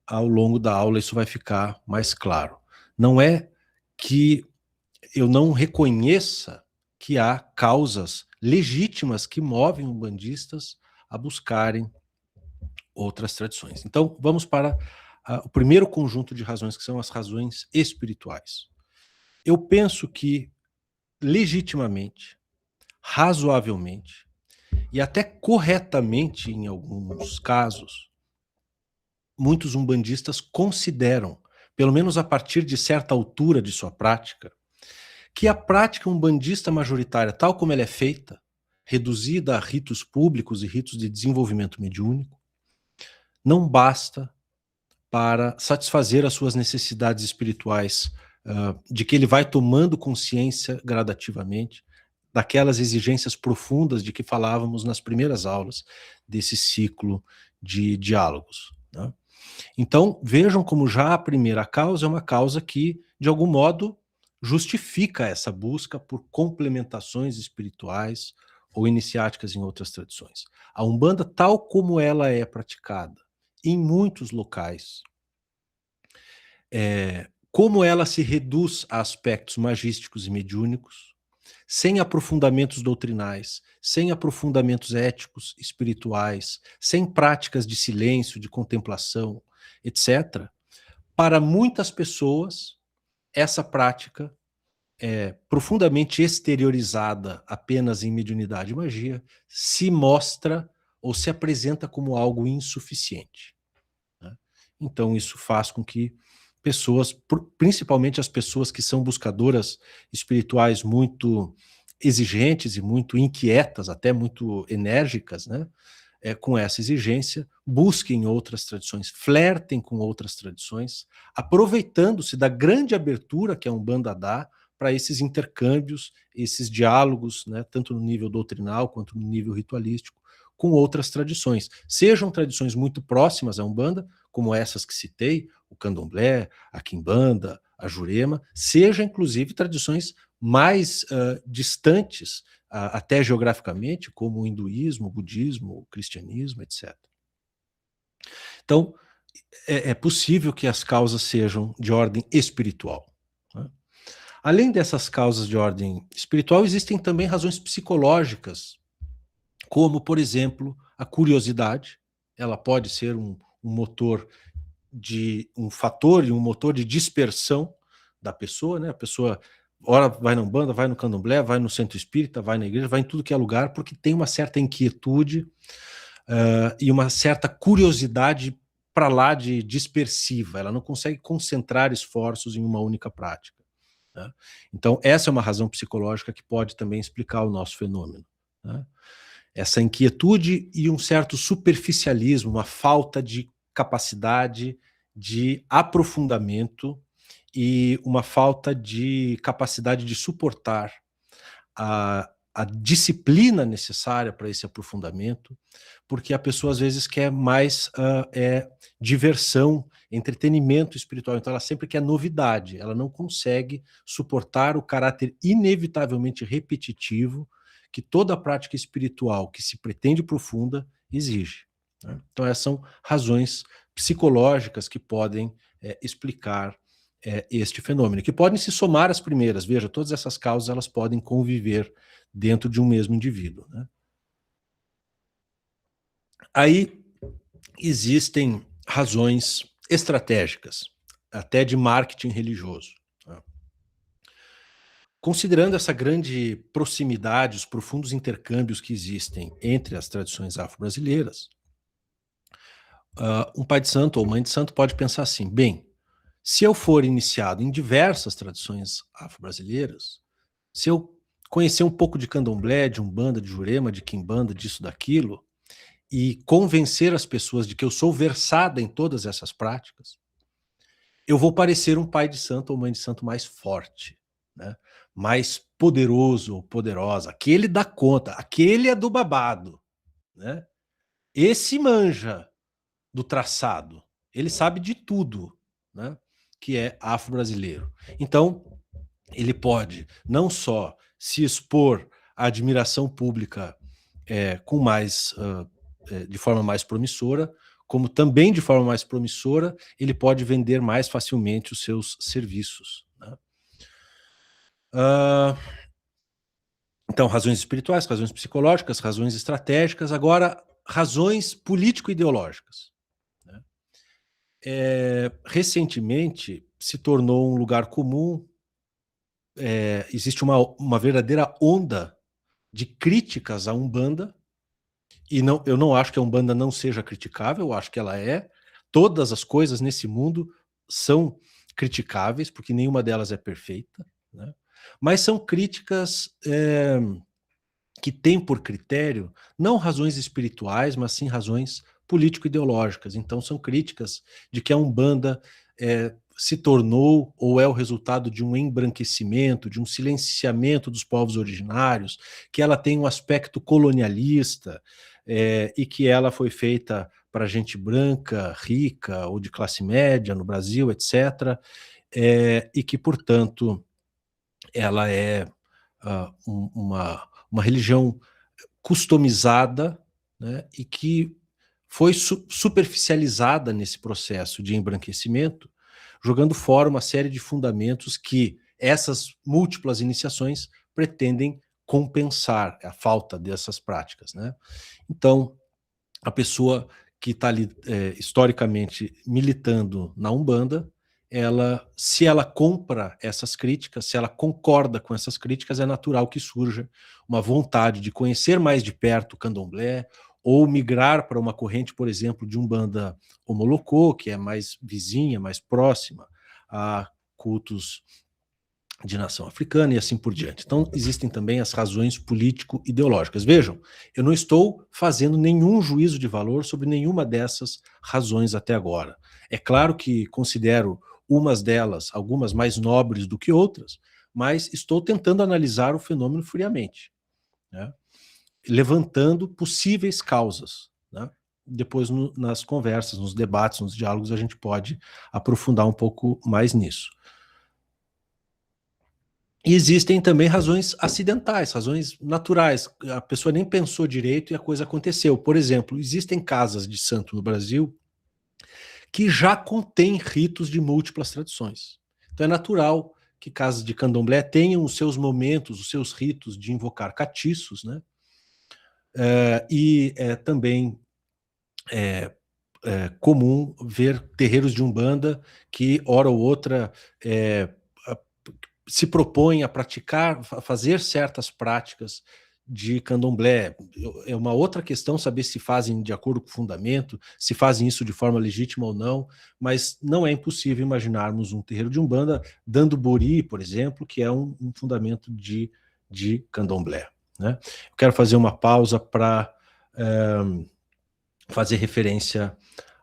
ao longo da aula isso vai ficar mais claro. Não é que eu não reconheça que há causas legítimas que movem umbandistas a buscarem outras tradições. Então, vamos para o primeiro conjunto de razões, que são as razões espirituais. Eu penso que, legitimamente, razoavelmente, e até corretamente, em alguns casos, muitos umbandistas consideram, pelo menos a partir de certa altura de sua prática, que a prática umbandista majoritária, tal como ela é feita, reduzida a ritos públicos e ritos de desenvolvimento mediúnico, não basta para satisfazer as suas necessidades espirituais, de que ele vai tomando consciência gradativamente daquelas exigências profundas de que falávamos nas primeiras aulas desse ciclo de diálogos, né? Então, vejam como já a primeira causa é uma causa que, de algum modo, justifica essa busca por complementações espirituais ou iniciáticas em outras tradições. A Umbanda, tal como ela é praticada em muitos locais, como ela se reduz a aspectos magísticos e mediúnicos, sem aprofundamentos doutrinais, sem aprofundamentos éticos, espirituais, sem práticas de silêncio, de contemplação, etc., para muitas pessoas, essa prática profundamente exteriorizada apenas em mediunidade e magia, se mostra ou se apresenta como algo insuficiente, né? Então isso faz com que pessoas, principalmente as pessoas que são buscadoras espirituais muito exigentes e muito inquietas, até muito enérgicas, né, com essa exigência, busquem outras tradições, flertem com outras tradições, aproveitando-se da grande abertura que a Umbanda dá para esses intercâmbios, esses diálogos, né, tanto no nível doutrinal quanto no nível ritualístico, com outras tradições. Sejam tradições muito próximas à Umbanda, como essas que citei, o Candomblé, a Quimbanda, a Jurema, seja inclusive tradições mais distantes, até geograficamente, como o hinduísmo, o budismo, o cristianismo, etc. Então, é possível que as causas sejam de ordem espiritual, né? Além dessas causas de ordem espiritual, existem também razões psicológicas, como, por exemplo, a curiosidade. Ela pode ser um motor um fator e um motor de dispersão da pessoa, né? A pessoa ora vai na Umbanda, vai no Candomblé, vai no centro espírita, vai na igreja, vai em tudo que é lugar, porque tem uma certa inquietude e uma certa curiosidade para lá de dispersiva. Ela não consegue concentrar esforços em uma única prática, né? Então, essa é uma razão psicológica que pode também explicar o nosso fenômeno, né? Essa inquietude e um certo superficialismo, uma falta de capacidade de aprofundamento e uma falta de capacidade de suportar a disciplina necessária para esse aprofundamento, porque a pessoa às vezes quer mais diversão, entretenimento espiritual, então ela sempre quer novidade, ela não consegue suportar o caráter inevitavelmente repetitivo que toda prática espiritual que se pretende profunda exige, né? Então essas são razões psicológicas que podem explicar este fenômeno, que podem se somar às primeiras. Veja, todas essas causas elas podem conviver dentro de um mesmo indivíduo, né? Aí existem razões estratégicas, até de marketing religioso, né? Considerando essa grande proximidade, os profundos intercâmbios que existem entre as tradições afro-brasileiras, um pai de santo ou mãe de santo pode pensar assim: bem, se eu for iniciado em diversas tradições afro-brasileiras, se eu conhecer um pouco de candomblé, de umbanda, de jurema, de quimbanda, disso, daquilo, e convencer as pessoas de que eu sou versada em todas essas práticas, eu vou parecer um pai de santo ou mãe de santo mais forte, né? Mais poderoso ou poderosa. Aquele dá conta, aquele é do babado, né? Esse manja do traçado, ele sabe de tudo, né, que é afro-brasileiro. Então, ele pode não só se expor à admiração pública com mais, de forma mais promissora, como também de forma mais promissora, ele pode vender mais facilmente os seus serviços, né? Então, razões espirituais, razões psicológicas, razões estratégicas, agora razões político-ideológicas, né? Recentemente se tornou um lugar comum, existe uma verdadeira onda de críticas à Umbanda, e não, eu não acho que a Umbanda não seja criticável, eu acho que ela é. Todas as coisas nesse mundo são criticáveis, porque nenhuma delas é perfeita, né? Mas são críticas que têm por critério não razões espirituais, mas sim razões político-ideológicas. Então são críticas de que a Umbanda se tornou ou é o resultado de um embranquecimento, de um silenciamento dos povos originários, que ela tem um aspecto colonialista, e que ela foi feita para gente branca, rica ou de classe média no Brasil, etc., e que, portanto, ela é uma religião customizada, né, e que foi superficializada nesse processo de embranquecimento, jogando fora uma série de fundamentos que essas múltiplas iniciações pretendem compensar a falta dessas práticas, né? Então, a pessoa que está ali historicamente militando na Umbanda, se ela compra essas críticas, se ela concorda com essas críticas, é natural que surja uma vontade de conhecer mais de perto o candomblé, ou migrar para uma corrente, por exemplo, de Umbanda Omolocô, que é mais vizinha, mais próxima a cultos de nação africana e assim por diante. Então, existem também as razões político-ideológicas. Vejam, eu não estou fazendo nenhum juízo de valor sobre nenhuma dessas razões até agora. É claro que considero umas delas, algumas mais nobres do que outras, mas estou tentando analisar o fenômeno friamente, né? Levantando possíveis causas, né? Depois, nas conversas, nos debates, nos diálogos, a gente pode aprofundar um pouco mais nisso. E existem também razões acidentais, razões naturais. A pessoa nem pensou direito e a coisa aconteceu. Por exemplo, existem casas de santo no Brasil que já contêm ritos de múltiplas tradições. Então é natural que casas de candomblé tenham os seus momentos, os seus ritos de invocar catiços, né? Também é comum ver terreiros de Umbanda que, hora ou outra, se propõem a praticar, a fazer certas práticas de candomblé. É uma outra questão saber se fazem de acordo com o fundamento, se fazem isso de forma legítima ou não, mas não é impossível imaginarmos um terreiro de Umbanda dando bori, por exemplo, que é um fundamento de candomblé, né? Eu quero fazer uma pausa para fazer referência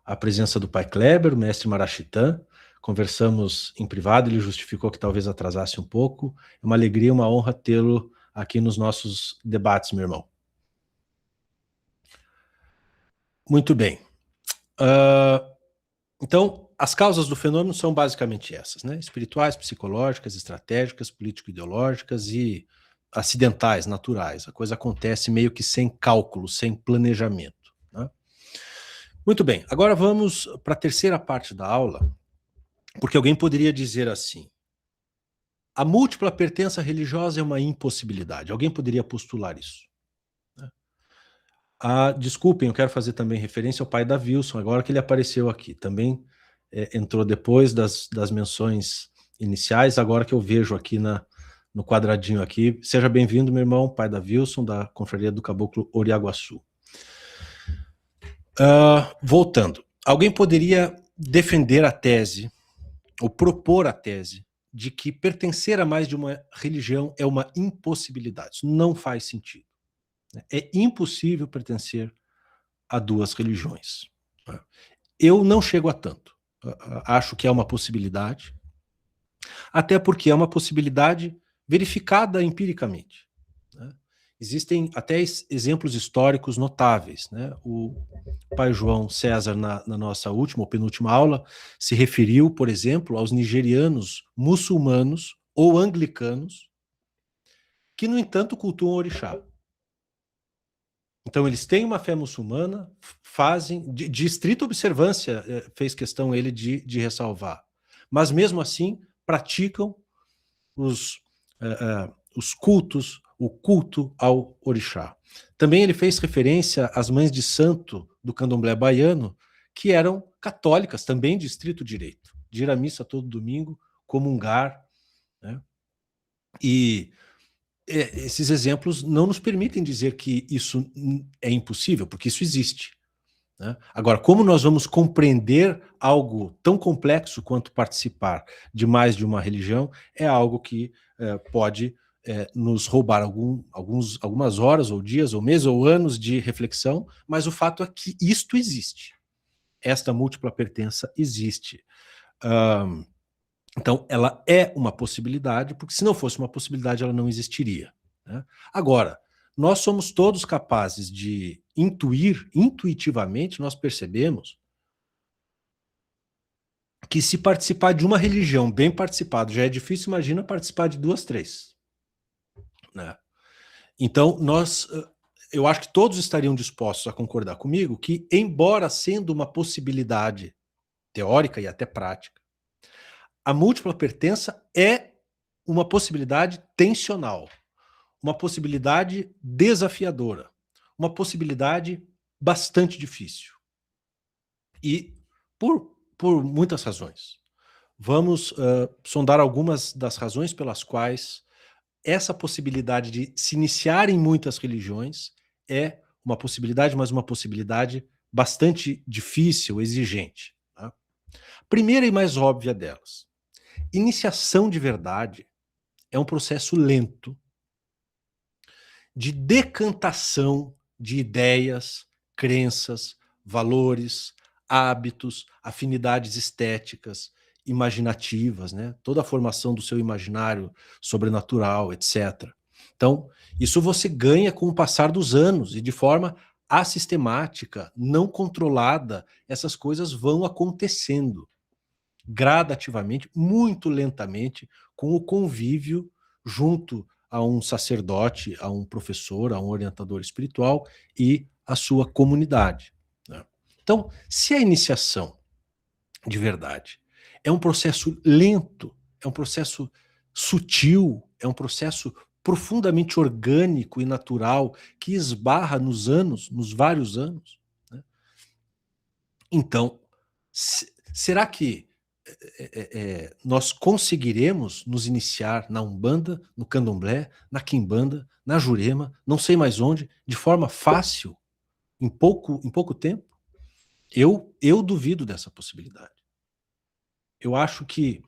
à presença do Pai Kleber, o mestre Marachitã. Conversamos em privado, ele justificou que talvez atrasasse um pouco. É uma alegria, uma honra tê-lo aqui nos nossos debates, meu irmão. Muito bem. Então, as causas do fenômeno são basicamente essas, né? Espirituais, psicológicas, estratégicas, político-ideológicas e acidentais, naturais. A coisa acontece meio que sem cálculo, sem planejamento, né? Muito bem, agora vamos para a terceira parte da aula, porque alguém poderia dizer assim: a múltipla pertença religiosa é uma impossibilidade. Alguém poderia postular isso, né? Desculpem, eu quero fazer também referência ao pai da Wilson, agora que ele apareceu aqui. Também entrou depois das menções iniciais, agora que eu vejo aqui no quadradinho aqui. Seja bem-vindo, meu irmão, pai da Wilson, da Confraria do Caboclo Oriaguaçu. Voltando, alguém poderia defender a tese, ou propor a tese, de que pertencer a mais de uma religião é uma impossibilidade. Isso não faz sentido. É impossível pertencer a duas religiões. Eu não chego a tanto. Acho que é uma possibilidade, até porque é uma possibilidade verificada empiricamente, né? Existem até exemplos históricos notáveis, né? O pai João César, na nossa última ou penúltima aula, se referiu, por exemplo, aos nigerianos muçulmanos ou anglicanos que, no entanto, cultuam o orixá. Então, eles têm uma fé muçulmana, fazem, de estrita observância, fez questão ele de ressalvar. Mas, mesmo assim, praticam os cultos, o culto ao orixá. Também ele fez referência às mães de santo do candomblé baiano, que eram católicas, também de estrito direito, de ir à missa todo domingo, comungar, né? E esses exemplos não nos permitem dizer que isso é impossível, porque isso existe, né? Agora, como nós vamos compreender algo tão complexo quanto participar de mais de uma religião, é algo que pode nos roubar algumas horas, ou dias, ou meses, ou anos de reflexão, mas o fato é que isto existe. Esta múltipla pertença existe. Então, ela é uma possibilidade, porque se não fosse uma possibilidade, ela não existiria, né? Agora, nós somos todos capazes de intuir, intuitivamente, nós percebemos que se participar de uma religião bem participado já é difícil, imagina participar de 2, 3, né? Então, eu acho que todos estariam dispostos a concordar comigo que, embora sendo uma possibilidade teórica e até prática, a múltipla pertença é uma possibilidade tensional, uma possibilidade desafiadora, uma possibilidade bastante difícil. E por muitas razões. Vamos sondar algumas das razões pelas quais essa possibilidade de se iniciar em muitas religiões é uma possibilidade, mas uma possibilidade bastante difícil, exigente, tá? Primeira e mais óbvia delas: iniciação de verdade é um processo lento de decantação de ideias, crenças, valores, hábitos, afinidades estéticas, imaginativas, né? Toda a formação do seu imaginário sobrenatural, etc. Então, isso você ganha com o passar dos anos e de forma assistemática, não controlada, essas coisas vão acontecendo gradativamente, muito lentamente, com o convívio junto a um sacerdote, a um professor, a um orientador espiritual e a sua comunidade, né? Então, se a iniciação de verdade é um processo lento, é um processo sutil, é um processo profundamente orgânico e natural que esbarra nos anos, nos vários anos, né? Então, será que nós conseguiremos nos iniciar na Umbanda, no Candomblé, na Quimbanda, na Jurema, não sei mais onde, de forma fácil, em pouco tempo? Eu duvido dessa possibilidade. Eu acho que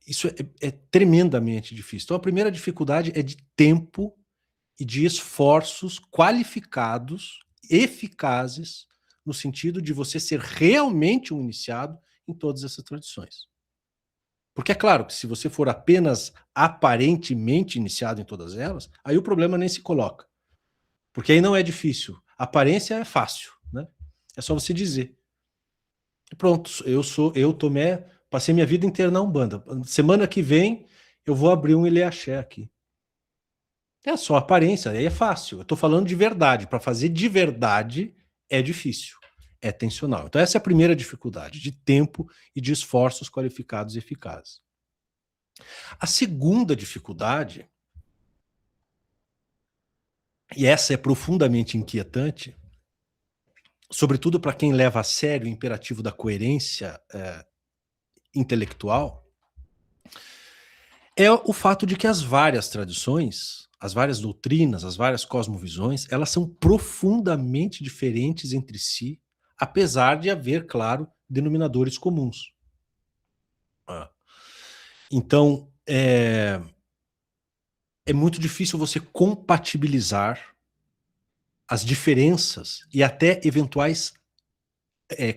isso é tremendamente difícil. Então, a primeira dificuldade é de tempo e de esforços qualificados, eficazes, no sentido de você ser realmente um iniciado em todas essas tradições. Porque é claro que se você for apenas aparentemente iniciado em todas elas, aí o problema nem se coloca. Porque aí não é difícil. A aparência é fácil, né? É só você dizer. E pronto, eu Tomé, passei minha vida inteira na Umbanda. Semana que vem eu vou abrir um Ileaxé aqui. É só aparência, aí é fácil. Eu estou falando de verdade. Para fazer de verdade é difícil, é tensional. Então essa é a primeira dificuldade, de tempo e de esforços qualificados e eficazes. A segunda dificuldade, e essa é profundamente inquietante, sobretudo para quem leva a sério o imperativo da coerência intelectual, é o fato de que as várias tradições, as várias doutrinas, as várias cosmovisões, elas são profundamente diferentes entre si, apesar de haver, claro, denominadores comuns. Então, é muito difícil você compatibilizar as diferenças e até eventuais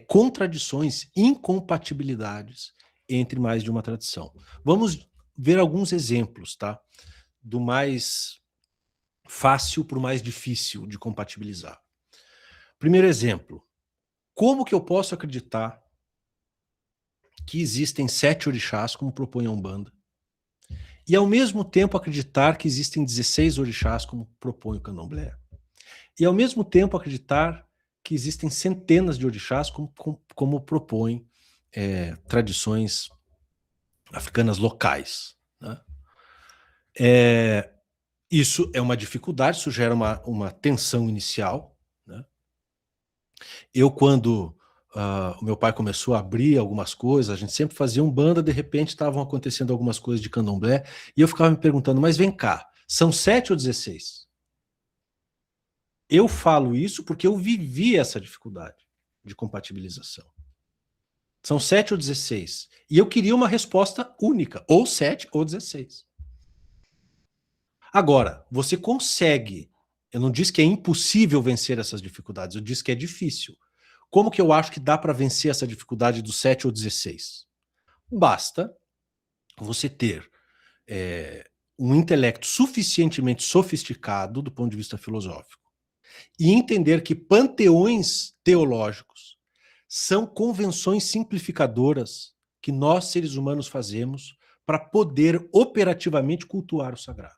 contradições, incompatibilidades entre mais de uma tradição. Vamos ver alguns exemplos, tá? Do mais fácil para o mais difícil de compatibilizar. Primeiro exemplo: como que eu posso acreditar que existem 7 orixás, como propõe a Umbanda, e ao mesmo tempo acreditar que existem 16 orixás, como propõe o Candomblé? e ao mesmo tempo acreditar que existem centenas de orixás, como propõem tradições africanas locais, né? Isso é uma dificuldade, isso gera uma tensão inicial, né? Eu, quando o meu pai começou a abrir algumas coisas, a gente sempre fazia umbanda, de repente estavam acontecendo algumas coisas de candomblé, e eu ficava me perguntando, mas vem cá, são 7 ou 16? Eu falo isso porque eu vivi essa dificuldade de compatibilização. São 7 ou 16. E eu queria uma resposta única, ou 7 ou 16. Agora, você consegue, eu não disse que é impossível vencer essas dificuldades, eu disse que é difícil. Como que eu acho que dá para vencer essa dificuldade dos 7 ou 16? Basta você ter um intelecto suficientemente sofisticado do ponto de vista filosófico e entender que panteões teológicos são convenções simplificadoras que nós, seres humanos, fazemos para poder operativamente cultuar o sagrado.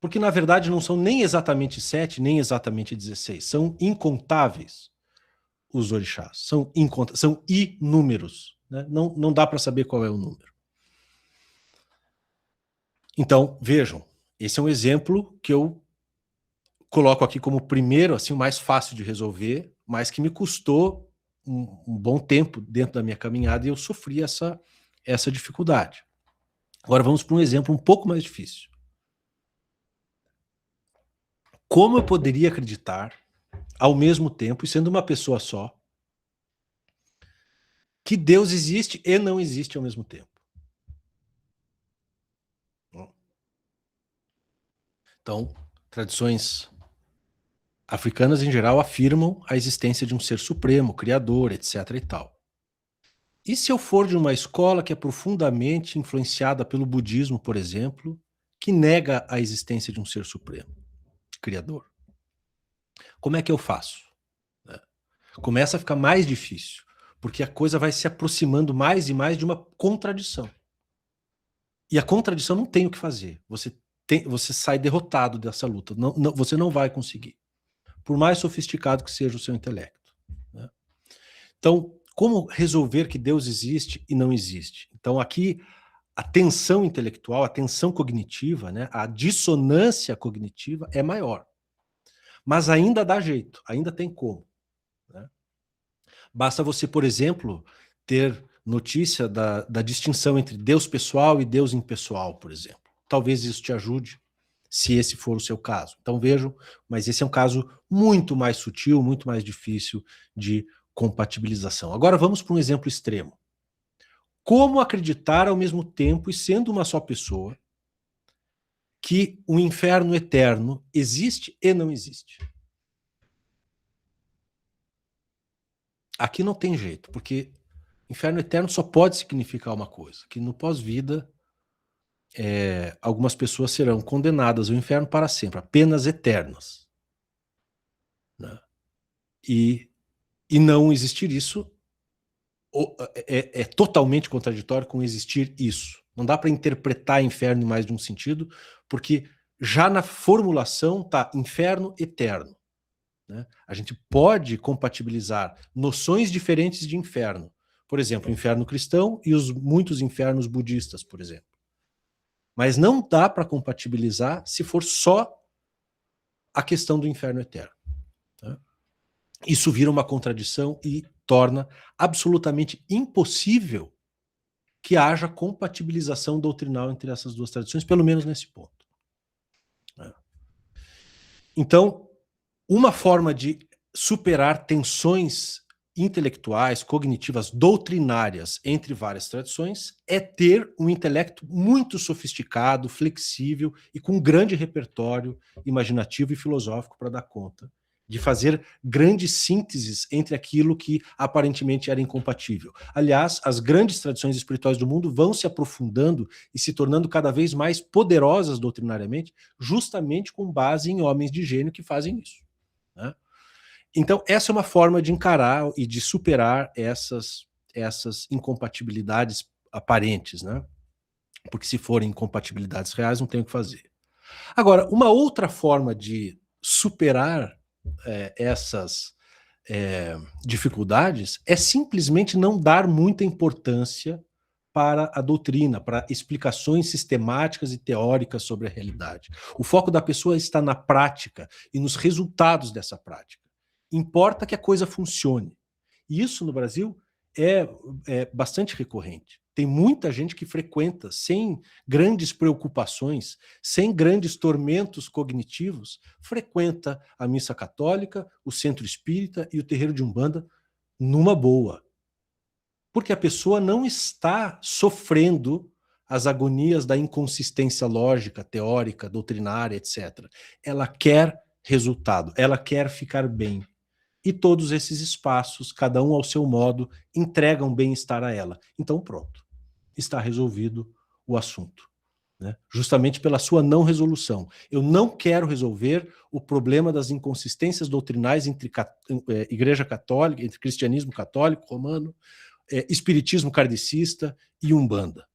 Porque, na verdade, não são nem exatamente 7, nem exatamente 16. São incontáveis os orixás. São inúmeros. Né? Não dá para saber qual é o número. Então, vejam, esse é um exemplo que eu coloco aqui como primeiro, assim, o mais fácil de resolver, mas que me custou um bom tempo dentro da minha caminhada e eu sofri essa dificuldade. Agora vamos para um exemplo um pouco mais difícil. Como eu poderia acreditar, ao mesmo tempo, e sendo uma pessoa só, que Deus existe e não existe ao mesmo tempo? Então, tradições africanas, em geral, afirmam a existência de um ser supremo, criador, etc. e tal. E se eu for de uma escola que é profundamente influenciada pelo budismo, por exemplo, que nega a existência de um ser supremo, criador? Como é que eu faço? Começa a ficar mais difícil, porque a coisa vai se aproximando mais e mais de uma contradição. E a contradição não tem o que fazer. Você sai derrotado dessa luta. Você não vai conseguir. Por mais sofisticado que seja o seu intelecto. Né? Então, como resolver que Deus existe e não existe? Então, aqui, a tensão intelectual, a tensão cognitiva, né, a dissonância cognitiva é maior. Mas ainda dá jeito, ainda tem como. Né? Basta você, por exemplo, ter notícia da distinção entre Deus pessoal e Deus impessoal, por exemplo. Talvez isso te ajude, se esse for o seu caso. Então vejam, mas esse é um caso muito mais sutil, muito mais difícil de compatibilização. Agora vamos para um exemplo extremo. Como acreditar ao mesmo tempo, e sendo uma só pessoa, que o inferno eterno existe e não existe? Aqui não tem jeito, porque inferno eterno só pode significar uma coisa, que no pós-vida algumas pessoas serão condenadas ao inferno para sempre, a penas eternas. Né? E não existir isso é totalmente contraditório com existir isso. Não dá para interpretar inferno em mais de um sentido, porque já na formulação está inferno eterno. Né? A gente pode compatibilizar noções diferentes de inferno. Por exemplo, o inferno cristão e os muitos infernos budistas, por exemplo. Mas não dá para compatibilizar se for só a questão do inferno eterno. Né? Isso vira uma contradição e torna absolutamente impossível que haja compatibilização doutrinal entre essas duas tradições, pelo menos nesse ponto. Né? Então, uma forma de superar tensões intelectuais, cognitivas, doutrinárias entre várias tradições é ter um intelecto muito sofisticado, flexível e com um grande repertório imaginativo e filosófico para dar conta de fazer grandes sínteses entre aquilo que aparentemente era incompatível. Aliás, as grandes tradições espirituais do mundo vão se aprofundando e se tornando cada vez mais poderosas doutrinariamente, justamente com base em homens de gênio que fazem isso. Né? Então, essa é uma forma de encarar e de superar essas incompatibilidades aparentes, né? Porque se forem incompatibilidades reais, não tem o que fazer. Agora, uma outra forma de superar essas dificuldades é simplesmente não dar muita importância para a doutrina, para explicações sistemáticas e teóricas sobre a realidade. O foco da pessoa está na prática e nos resultados dessa prática. Importa que a coisa funcione. E isso no Brasil é bastante recorrente. Tem muita gente que frequenta sem grandes preocupações, sem grandes tormentos cognitivos, frequenta a missa católica, o centro espírita e o terreiro de Umbanda numa boa. Porque a pessoa não está sofrendo as agonias da inconsistência lógica, teórica, doutrinária, etc. Ela quer resultado, ela quer ficar bem. E todos esses espaços, cada um ao seu modo, entregam bem-estar a ela. Então, pronto, está resolvido o assunto. Né? Justamente pela sua não resolução. Eu não quero resolver o problema das inconsistências doutrinais entre Igreja Católica, entre cristianismo católico, romano, espiritismo kardecista e Umbanda.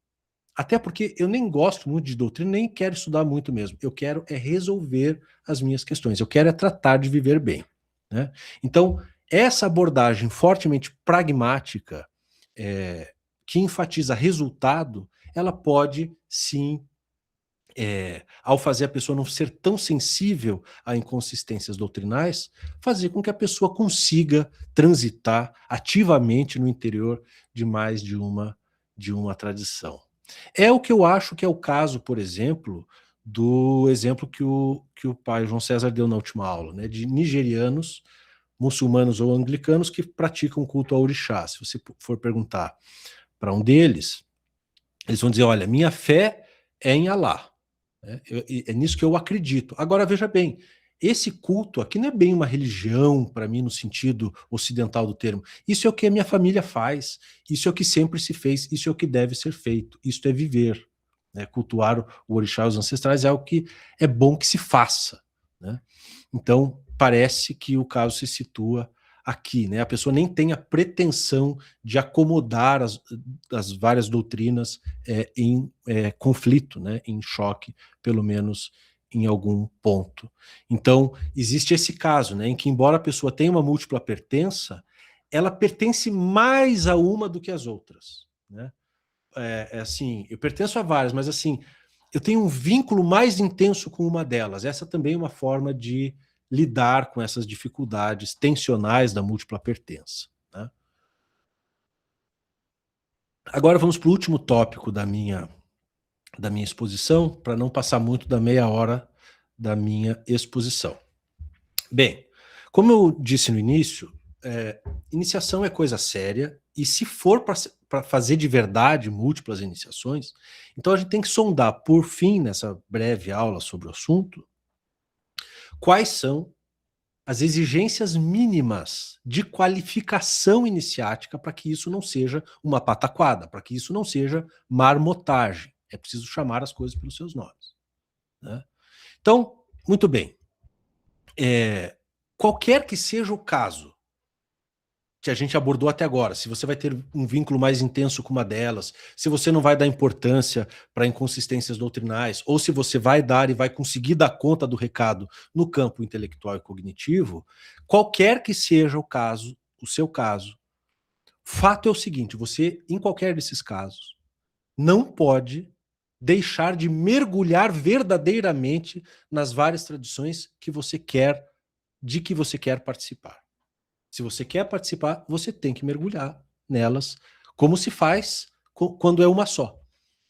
Até porque eu nem gosto muito de doutrina, nem quero estudar muito mesmo. Eu quero resolver as minhas questões. Eu quero tratar de viver bem. Né? Então, essa abordagem fortemente pragmática, que enfatiza resultado, ela pode, sim, ao fazer a pessoa não ser tão sensível a inconsistências doutrinais, fazer com que a pessoa consiga transitar ativamente no interior de mais de uma tradição. É o que eu acho que é o caso, por exemplo, do exemplo que o pai João César deu na última aula, né, de nigerianos, muçulmanos ou anglicanos que praticam culto ao orixá. Se você for perguntar para um deles, eles vão dizer, olha, minha fé é em Alá. É nisso que eu acredito. Agora, veja bem, esse culto aqui não é bem uma religião, para mim, no sentido ocidental do termo. Isso é o que a minha família faz, isso é o que sempre se fez, isso é o que deve ser feito, isso é viver. Né? Cultuar o orixá e os ancestrais é o que é bom que se faça. Né? Então, parece que o caso se situa aqui. Né? A pessoa nem tem a pretensão de acomodar as várias doutrinas em conflito, né? Em choque, pelo menos em algum ponto. Então, existe esse caso, né, em que, embora a pessoa tenha uma múltipla pertença, ela pertence mais a uma do que as outras. Né? Assim, eu pertenço a várias, mas assim, eu tenho um vínculo mais intenso com uma delas. Essa também é uma forma de lidar com essas dificuldades tensionais da múltipla pertença. Né? Agora vamos para o último tópico da minha exposição, para não passar muito da meia hora da minha exposição. Bem, como eu disse no início, iniciação é coisa séria, e se for para fazer de verdade múltiplas iniciações, então a gente tem que sondar, por fim, nessa breve aula sobre o assunto, quais são as exigências mínimas de qualificação iniciática para que isso não seja uma pataquada, para que isso não seja marmotagem. É preciso chamar as coisas pelos seus nomes. Né? Então, muito bem. Qualquer que seja o caso que a gente abordou até agora, se você vai ter um vínculo mais intenso com uma delas, se você não vai dar importância para inconsistências doutrinais, ou se você vai dar e vai conseguir dar conta do recado no campo intelectual e cognitivo, qualquer que seja o caso, o seu caso, fato é o seguinte, você, em qualquer desses casos, não pode deixar de mergulhar verdadeiramente nas várias tradições de que você quer participar. Se você quer participar, você tem que mergulhar nelas, como se faz quando é uma só.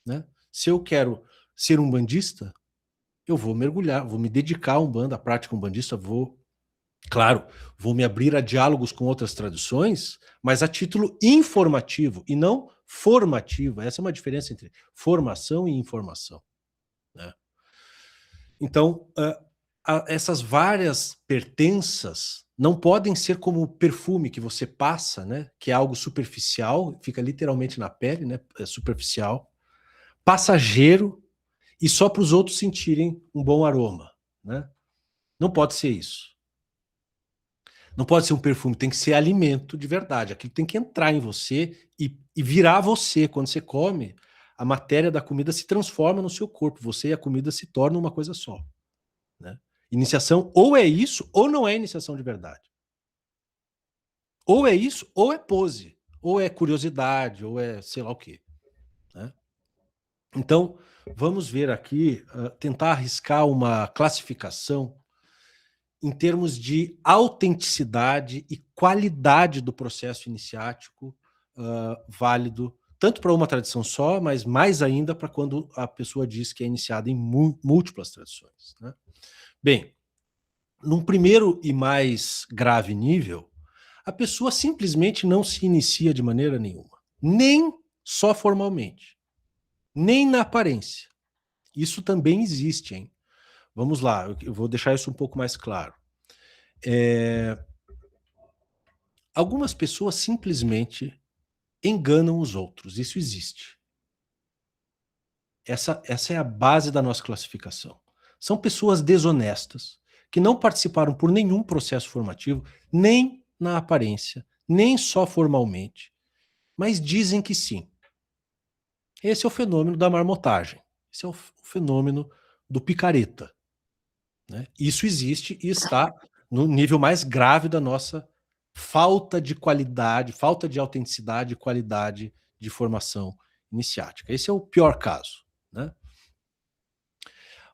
Né? Se eu quero ser um bandista, eu vou mergulhar, vou me dedicar a Umbanda, à prática umbandista, vou me abrir a diálogos com outras tradições, mas a título informativo e não formativo. Essa é uma diferença entre formação e informação. Né? Então, essas várias pertenças não podem ser como perfume que você passa, né? Que é algo superficial, fica literalmente na pele, né? É superficial, passageiro e só para os outros sentirem um bom aroma. Né? Não pode ser isso. Não pode ser um perfume, tem que ser alimento de verdade. Aquilo tem que entrar em você e virar você. Quando você come, a matéria da comida se transforma no seu corpo. Você e a comida se tornam uma coisa só. Né? Iniciação ou é isso, ou não é iniciação de verdade. Ou é isso, ou é pose. Ou é curiosidade, ou é sei lá o quê. Né? Então, vamos ver aqui, tentar arriscar uma classificação em termos de autenticidade e qualidade do processo iniciático válido, tanto para uma tradição só, mas mais ainda para quando a pessoa diz que é iniciada em múltiplas tradições. Né? Bem, num primeiro e mais grave nível, a pessoa simplesmente não se inicia de maneira nenhuma, nem só formalmente, nem na aparência. Isso também existe, hein? Vamos lá, eu vou deixar isso um pouco mais claro. Algumas pessoas simplesmente enganam os outros, isso existe. Essa é a base da nossa classificação. São pessoas desonestas, que não participaram por nenhum processo formativo, nem na aparência, nem só formalmente, mas dizem que sim. Esse é o fenômeno da marmotagem. Esse é o fenômeno do picareta. Né? Isso existe e está no nível mais grave da nossa falta de qualidade, falta de autenticidade e qualidade de formação iniciática. Esse é o pior caso. Né?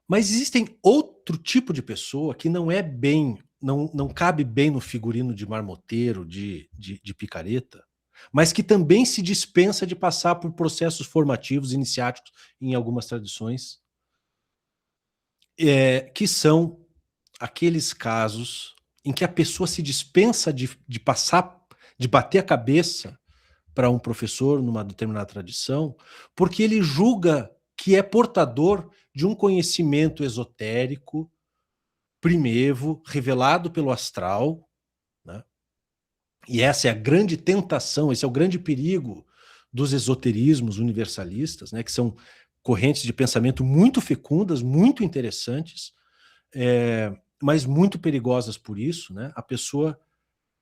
Mas existem outro tipo de pessoa que não é bem, não cabe bem no figurino de marmoteiro, de picareta, mas que também se dispensa de passar por processos formativos, iniciáticos, em algumas tradições, que são aqueles casos em que a pessoa se dispensa de passar, de bater a cabeça para um professor numa determinada tradição, porque ele julga que é portador de um conhecimento esotérico, primevo, revelado pelo astral, né? E essa é a grande tentação, esse é o grande perigo dos esoterismos universalistas, né? Que são correntes de pensamento muito fecundas, muito interessantes, mas muito perigosas por isso, né? A pessoa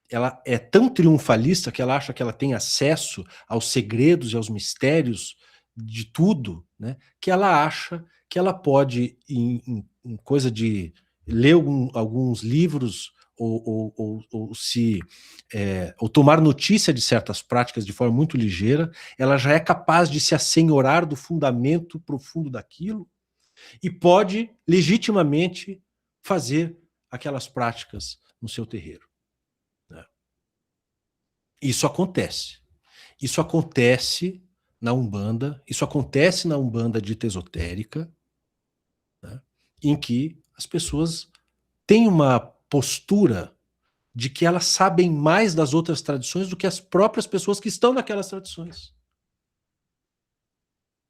ela é tão triunfalista que ela acha que ela tem acesso aos segredos e aos mistérios de tudo, né? Que ela acha que ela pode, em coisa de ler alguns livros ou tomar notícia de certas práticas de forma muito ligeira, ela já é capaz de se assenhorar do fundamento profundo daquilo e pode legitimamente fazer aquelas práticas no seu terreiro. Né? Isso acontece. Isso acontece na Umbanda, isso acontece na Umbanda dita esotérica, né? Em que as pessoas têm uma postura de que elas sabem mais das outras tradições do que as próprias pessoas que estão naquelas tradições.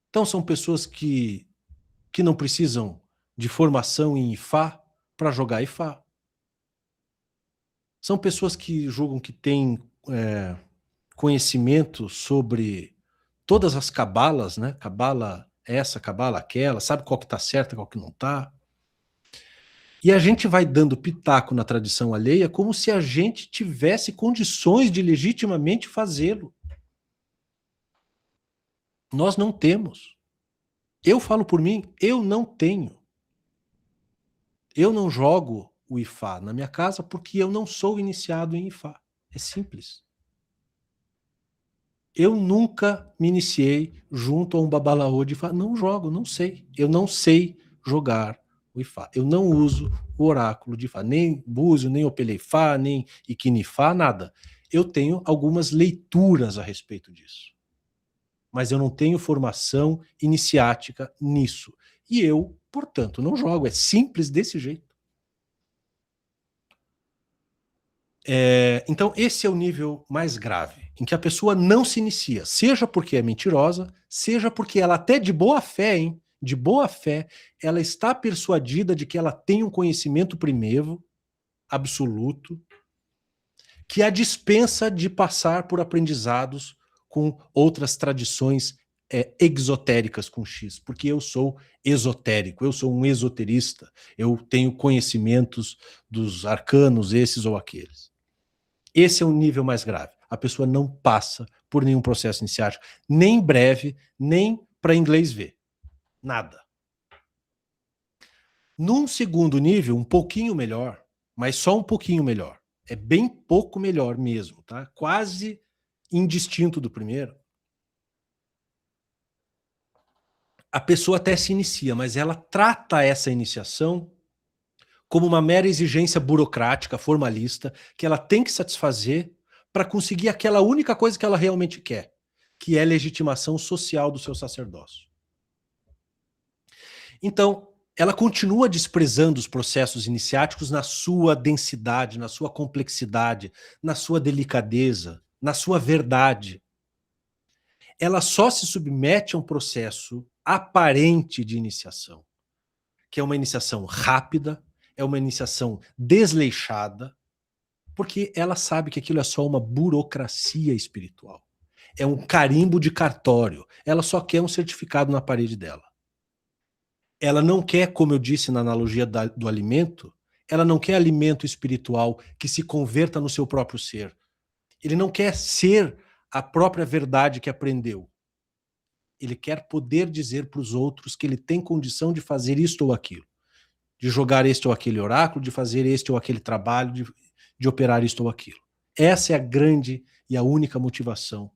Então são pessoas que não precisam de formação em Ifá para jogar Ifá. São pessoas que julgam que têm conhecimento sobre todas as cabalas, né? Cabala essa, cabala aquela, sabe qual que está certa, qual que não está. E a gente vai dando pitaco na tradição alheia como se a gente tivesse condições de legitimamente fazê-lo. Nós não temos. Eu falo por mim, eu não tenho. Eu não jogo o Ifá na minha casa porque eu não sou iniciado em Ifá. É simples. Eu nunca me iniciei junto a um babalaô de Ifá. Não jogo, não sei. Eu não sei jogar o Ifá. Eu não uso o oráculo de Ifá. Nem Búzio, nem Opeleifá, nem Iquinifá, nada. Eu tenho algumas leituras a respeito disso. Mas eu não tenho formação iniciática nisso. E eu, portanto, não jogo. É simples desse jeito. Então, esse é o nível mais grave, em que a pessoa não se inicia, seja porque é mentirosa, seja porque ela até de boa fé, hein? De boa fé, ela está persuadida de que ela tem um conhecimento primevo, absoluto, que a dispensa de passar por aprendizados com outras tradições exotéricas com X, porque eu sou esotérico, eu sou um esoterista, eu tenho conhecimentos dos arcanos, esses ou aqueles. Esse é o nível mais grave. A pessoa não passa por nenhum processo iniciático, nem breve, nem para inglês ver. Nada. Num segundo nível, um pouquinho melhor, mas só um pouquinho melhor. É bem pouco melhor mesmo, tá? Quase indistinto do primeiro. A pessoa até se inicia, mas ela trata essa iniciação como uma mera exigência burocrática, formalista, que ela tem que satisfazer para conseguir aquela única coisa que ela realmente quer, que é legitimação social do seu sacerdócio. Então, ela continua desprezando os processos iniciáticos na sua densidade, na sua complexidade, na sua delicadeza, na sua verdade. Ela só se submete a um processo aparente de iniciação, que é uma iniciação rápida, é uma iniciação desleixada, porque ela sabe que aquilo é só uma burocracia espiritual. É um carimbo de cartório. Ela só quer um certificado na parede dela. Ela não quer, como eu disse na analogia do alimento, ela não quer alimento espiritual que se converta no seu próprio ser. Ele não quer ser a própria verdade que aprendeu. Ele quer poder dizer para os outros que ele tem condição de fazer isto ou aquilo, de jogar este ou aquele oráculo, de fazer este ou aquele trabalho, de operar isto ou aquilo. Essa é a grande e a única motivação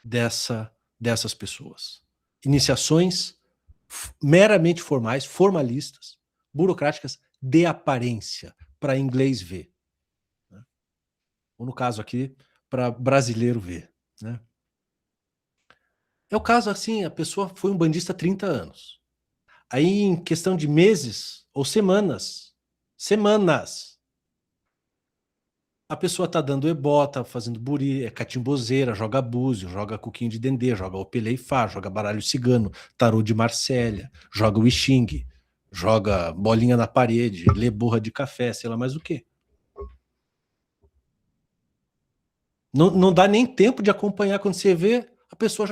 dessas pessoas. Iniciações meramente formais, formalistas, burocráticas, de aparência, para inglês ver. Né? Ou no caso aqui, para brasileiro ver. Né? É o caso assim, a pessoa foi um bandista há 30 anos. Aí, em questão de meses ou semanas, a pessoa tá dando ebó, tá fazendo buri, é catimbozeira, joga búzio, joga coquinho de dendê, joga opelê e fá, joga baralho cigano, tarô de Marsella, joga o Xing, joga bolinha na parede, lê borra de café, sei lá mais o quê. Não dá nem tempo de acompanhar. Quando você vê, a pessoa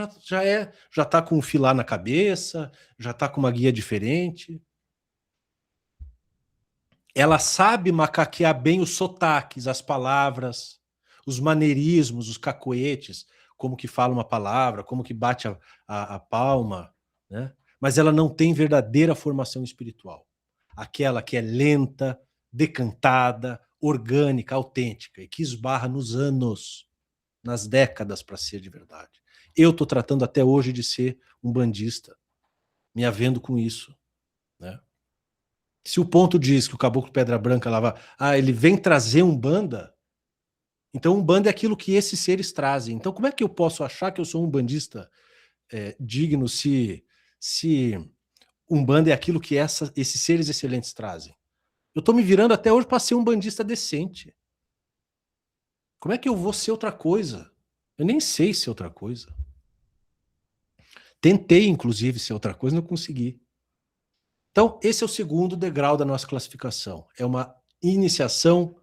já tá com um filar na cabeça, já tá com uma guia diferente. Ela sabe macaquear bem os sotaques, as palavras, os maneirismos, os cacoetes, como que fala uma palavra, como que bate a palma, né? Mas ela não tem verdadeira formação espiritual. Aquela que é lenta, decantada, orgânica, autêntica, e que esbarra nos anos, nas décadas para ser de verdade. Eu estou tratando até hoje de ser um bandista, me havendo com isso, né? Se o ponto diz que o Caboclo Pedra Branca lava, ele vem trazer Umbanda, então Umbanda é aquilo que esses seres trazem. Então como é que eu posso achar que eu sou um bandista digno se Umbanda é aquilo que esses seres excelentes trazem? Eu estou me virando até hoje para ser um bandista decente. Como é que eu vou ser outra coisa? Eu nem sei ser outra coisa. Tentei, inclusive, ser outra coisa, não consegui. Então, esse é o segundo degrau da nossa classificação. É uma iniciação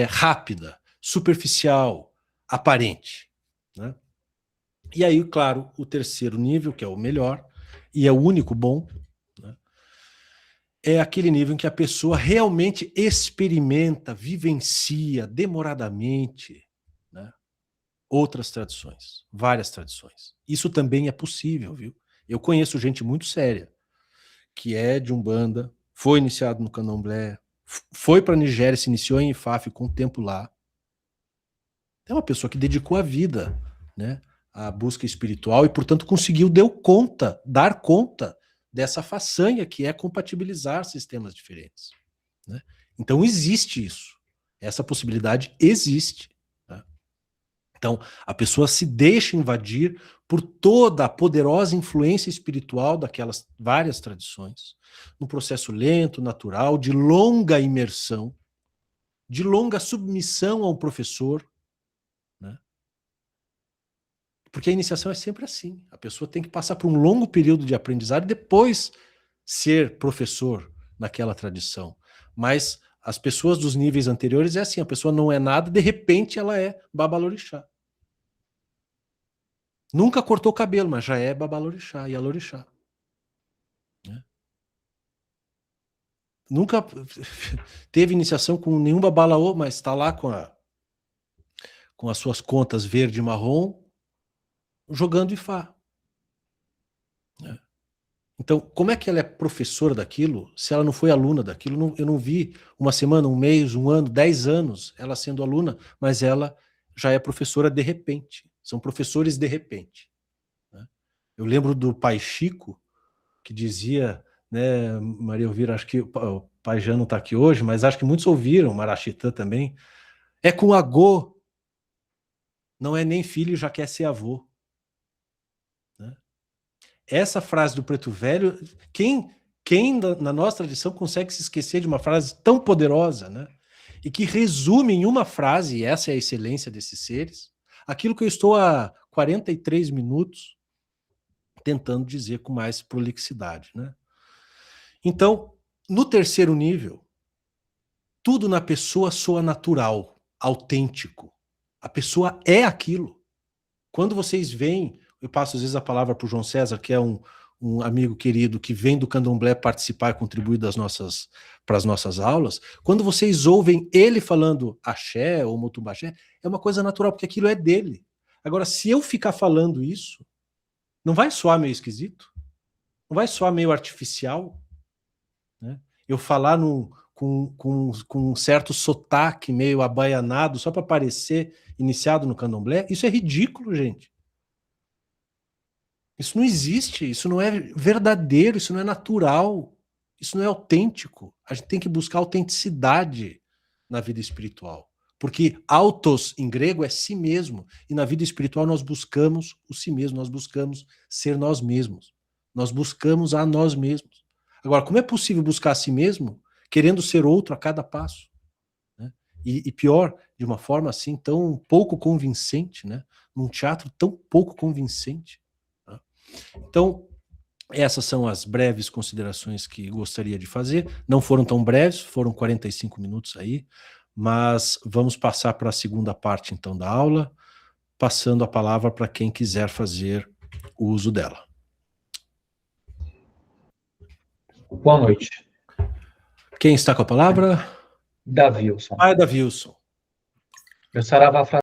rápida, superficial, aparente. Né? E aí, claro, o terceiro nível, que é o melhor, e é o único bom, né? É aquele nível em que a pessoa realmente experimenta, vivencia demoradamente, né? Outras tradições, várias tradições. Isso também é possível, viu? Eu conheço gente muito séria, que é de Umbanda, foi iniciado no Candomblé, foi para a Nigéria, se iniciou em Ifá, ficou um tempo lá. É uma pessoa que dedicou a vida, né, à busca espiritual e, portanto, conseguiu dar conta dessa façanha que é compatibilizar sistemas diferentes. Né? Então, existe isso. Essa possibilidade existe. Né? Então, a pessoa se deixa invadir por toda a poderosa influência espiritual daquelas várias tradições, num processo lento, natural, de longa imersão, de longa submissão ao professor, né? Porque a iniciação é sempre assim. A pessoa tem que passar por um longo período de aprendizado e depois ser professor naquela tradição. Mas as pessoas dos níveis anteriores é assim, a pessoa não é nada, de repente ela é babalorixá. Nunca cortou o cabelo, mas já é babalorixá e alorixá. Né? Nunca teve iniciação com nenhum babalaô, mas está lá com as suas contas verde e marrom, jogando Ifá. Né? Então, como é que ela é professora daquilo se ela não foi aluna daquilo? Eu não vi uma semana, um mês, um ano, 10 anos ela sendo aluna, mas ela já é professora de repente. São professores de repente, né? Eu lembro do pai Chico, que dizia, né, Maria Elvira, acho que o pai já não está aqui hoje, mas acho que muitos ouviram, Marachitã também, é com agô, não é nem filho, já quer ser avô, né? Essa frase do Preto Velho, quem na nossa tradição consegue se esquecer de uma frase tão poderosa, né? E que resume em uma frase, e essa é a excelência desses seres, aquilo que eu estou há 43 minutos tentando dizer com mais prolixidade, né? Então, no terceiro nível, tudo na pessoa soa natural, autêntico. A pessoa é aquilo. Quando vocês veem, eu passo às vezes a palavra para o João César, que é um amigo querido que vem do Candomblé participar e contribuir para as nossas aulas, quando vocês ouvem ele falando axé ou motumbaxé, é uma coisa natural, porque aquilo é dele. Agora, se eu ficar falando isso, não vai soar meio esquisito? Não vai soar meio artificial? Né? Eu falar com um certo sotaque meio abaianado só para parecer iniciado no candomblé, isso é ridículo, gente. Isso não existe, isso não é verdadeiro, isso não é natural, isso não é autêntico. A gente tem que buscar autenticidade na vida espiritual. Porque autos em grego é si mesmo, e na vida espiritual nós buscamos o si mesmo, nós buscamos ser nós mesmos. Nós buscamos a nós mesmos. Agora, como é possível buscar a si mesmo querendo ser outro a cada passo? Né? E pior, de uma forma assim tão pouco convincente, né? Num teatro tão pouco convincente. Né? Então, essas são as breves considerações que gostaria de fazer. Não foram tão breves, foram 45 minutos aí, mas vamos passar para a segunda parte, então, da aula, passando a palavra para quem quiser fazer o uso dela. Boa noite. Quem está com a palavra? Davilson. Pai Davilson. Meu saravá